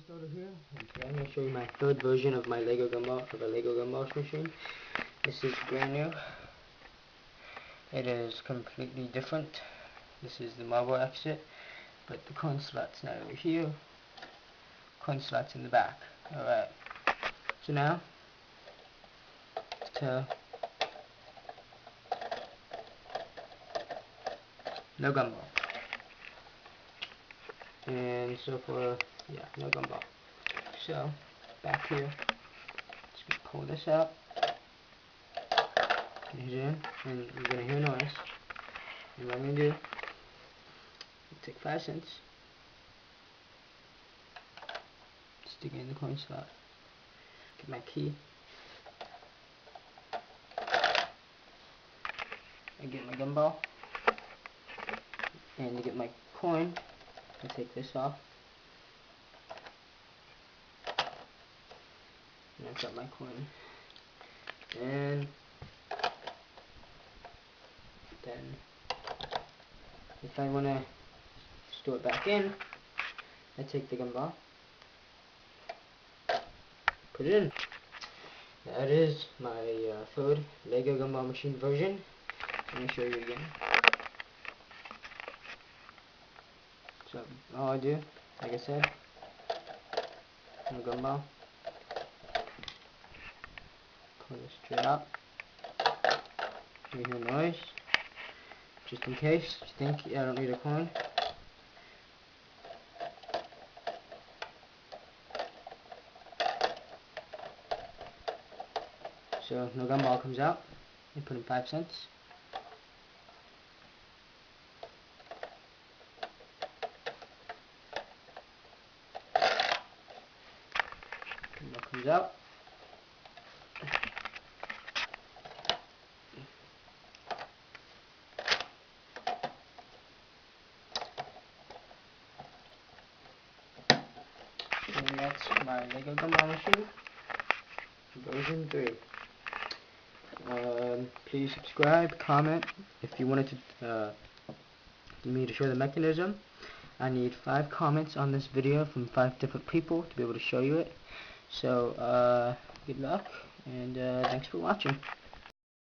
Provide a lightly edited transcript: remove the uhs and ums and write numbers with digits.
Over here, and today I'm going to show you my third version of my Lego gumball, of a Lego gumball machine. This is brand new. It is completely different. This is the marble exit, but the coin slot's not over here. Coin slot's in the back. Alright. So now, no gumball. And so for, yeah, no gumball. So, back here, just gonna pull this out, put it in, and you're gonna hear noise. And what I'm gonna do, take 5 cents, stick it in the coin slot, get my key, I get my gumball, and to get my coin, I take this off. And I've got my coin. And then if I want to store it back in, I take the gumball, put it in. That is my third Lego gumball machine version. Let me show you again. So all I do, like I said, no gumball, pull this straight out. You hear noise, just in case you think I don't need a coin. So no gumball comes out. You put in 5 cents. Gumball comes out. And that's my Lego gumball machine, version 3. Please subscribe, comment. If you wanted me to show the mechanism, I need 5 comments on this video from 5 different people to be able to show you it. So, good luck, and thanks for watching.